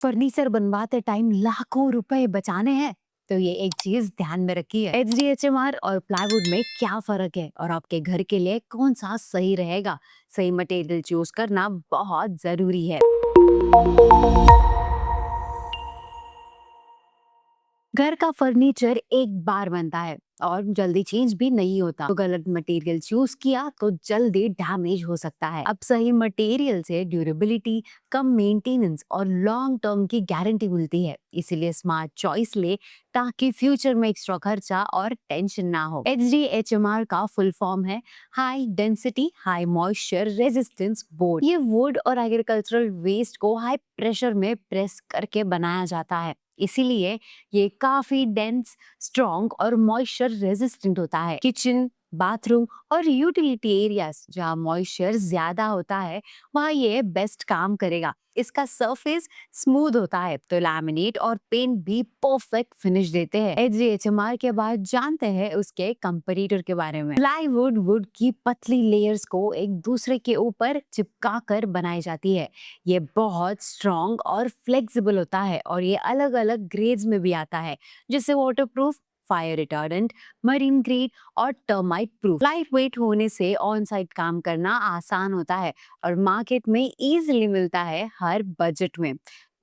Furniture बनवाते time लाखों रुपए बचाने हैं तो ये एक चीज ध्यान में रखिए, HDHMR और प्लाईवुड में क्या फर्क है और आपके घर के लिए कौन सा सही रहेगा। सही मटेरियल चूज करना बहुत जरूरी है। घर का फर्नीचर एक बार बनता है और जल्दी चेंज भी नहीं होता, तो गलत मटेरियल चूज किया तो जल्दी डैमेज हो सकता है। अब सही मटेरियल से ड्यूरेबिलिटी, कम मेंटेनेंस और लॉन्ग टर्म की गारंटी मिलती है। इसीलिए स्मार्ट चॉइस ले ताकि फ्यूचर में एक्स्ट्रा खर्चा और टेंशन ना हो। HDHMR का फुल फॉर्म है high density high moisture resistance board. ये वुड और एग्रीकल्चरल वेस्ट को हाई प्रेशर में प्रेस करके बनाया जाता है, इसीलिए ये काफी डेंस, स्ट्रॉन्ग और मॉइस्चर रेजिस्टेंट होता है। किचन, बाथरूम और यूटिलिटी एरियाज जहाँ मॉइस्चर ज्यादा होता है वहाँ ये बेस्ट काम करेगा। इसका सरफेस स्मूथ होता है तो लैमिनेट और पेंट भी परफेक्ट फिनिश देते हैं। HDHMR के बाद जानते हैं उसके कंपैरेटर के बारे में। प्लाईवुड वुड की पतली लेयर्स को एक दूसरे के ऊपर चिपका कर बनाई जाती है। ये बहुत स्ट्रॉन्ग और फ्लेक्सिबल होता है और ये अलग अलग ग्रेड्स में भी आता है, जैसे waterproof, fire retardant, marine grade और टर्माइट प्रूफ। लाइट वेट होने से ऑन साइट काम करना आसान होता है और मार्केट में इजीली मिलता है हर बजट में।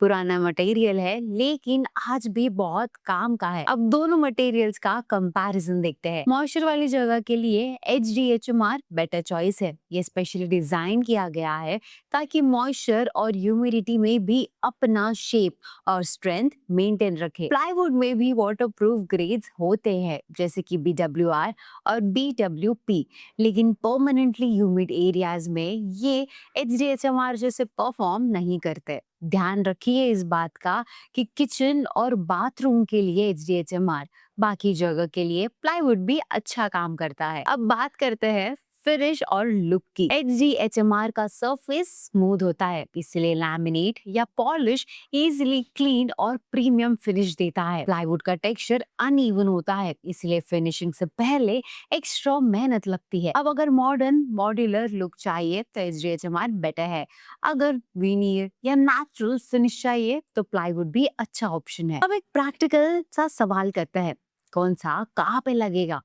पुराना मटेरियल है लेकिन आज भी बहुत काम का है। अब दोनों मटेरियल्स का कंपैरिजन देखते हैं। मॉइस्चर वाली जगह के लिए HDHMR बेटर चॉइस है। ये स्पेशली डिजाइन किया गया है ताकि मॉइस्चर और ह्यूमिडिटी में भी अपना शेप और स्ट्रेंथ मेंटेन रखे। प्लाईवुड में भी वाटरप्रूफ ग्रेड्स होते हैं जैसे कि BWR और BWP, लेकिन परमानेंटली ह्यूमिड एरियाज में ये HDHMR जैसे परफॉर्म नहीं करते। ध्यान रखिए इस बात का कि किचन और बाथरूम के लिए HDHMR, बाकी जगह के लिए प्लाईवुड भी अच्छा काम करता है। अब बात करते हैं फिनिश और लुक की। HDHMR का सरफेस स्मूथ होता है, इसलिए लैमिनेट या पॉलिश इजीली क्लीन और प्रीमियम फिनिश देता है। प्लाईवुड का टेक्सचर अनइवन होता है, इसलिए फिनिशिंग से पहले एक्स्ट्रा मेहनत लगती है। अब अगर मॉडर्न मॉड्यूलर लुक चाहिए तो HDHMR बेटर है। अगर विनीर या नेचुरल फिनिश चाहिए तो प्लाईवुड भी अच्छा ऑप्शन है। अब एक प्रैक्टिकल सा सवाल करते हैं, कौन सा कहाँ पे लगेगा?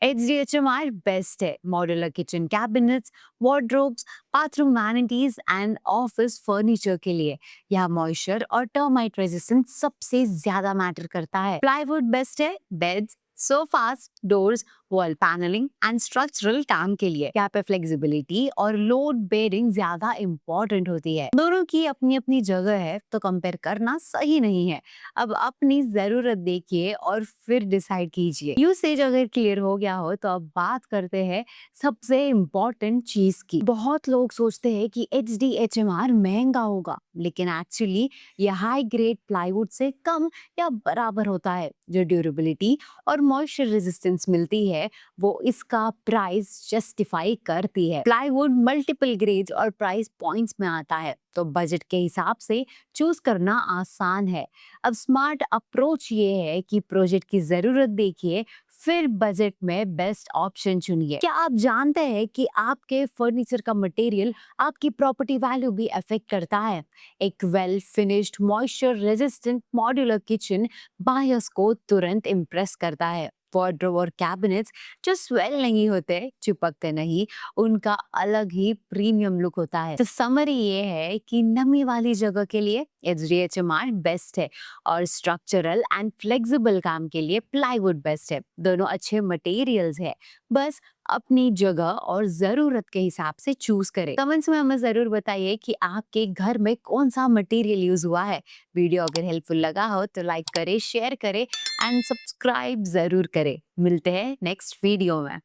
HDHMR बेस्ट है modular kitchen cabinets, wardrobes, bathroom vanities and office furniture के लिए। यहाँ मॉइस्चर और टर्माइट रेजिस्टेंस सबसे ज्यादा मैटर करता है। प्लाईवुड बेस्ट है beds, sofas, doors, wall panelling and structural काम के लिए। यहाँ पे फ्लेक्सिबिलिटी और लोड बेयरिंग ज्यादा इंपॉर्टेंट होती है। दोनों की अपनी अपनी जगह है तो कंपेयर करना सही नहीं है। अब अपनी जरूरत देखिए और फिर डिसाइड कीजिए। यूसेज अगर क्लियर हो गया हो तो अब बात करते हैं सबसे इम्पोर्टेंट चीज की। बहुत लोग सोचते हैं कि HDHMR महंगा होगा, लेकिन एक्चुअली ये हाई ग्रेड प्लाईवुड से कम या बराबर होता है। जो ड्यूरेबिलिटी और मॉइस्चर रेजिस्टेंस मिलती है वो इसका प्राइस जस्टिफाई करती है। प्लाईवुड मल्टीपल ग्रेड्स और प्राइस पॉइंट्स में आता है तो बजट के हिसाब से चूज करना आसान है। अब स्मार्ट अप्रोच ये है कि प्रोजेक्ट की जरूरत देखिए फिर बजट में बेस्ट ऑप्शन चुनिए। क्या आप जानते हैं कि आपके फर्नीचर का मटेरियल आपकी प्रॉपर्टी वैल्यू भी अफेक्ट करता है? एक well finished moisture resistant modular kitchen buyers को तुरंत इम्प्रेस करता है। वार्डरोब और कैबिनेट्स जो स्वेल नहीं होते, चिपकते नहीं, उनका अलग ही प्रीमियम लुक होता है। तो समरी ये है कि नमी वाली जगह के लिए HDHMR बेस्ट है और स्ट्रक्चरल एंड फ्लेक्सिबल काम के लिए प्लाईवुड बेस्ट है। दोनों अच्छे मटेरियल्स है, बस अपनी जगह और जरूरत के हिसाब से चूज करें। कमेंट्स में हमें जरूर बताइए कि आपके घर में कौन सा मटेरियल यूज हुआ है। वीडियो अगर हेल्पफुल लगा हो तो लाइक करें, शेयर करें एंड सब्सक्राइब जरूर करें। मिलते हैं नेक्स्ट वीडियो में।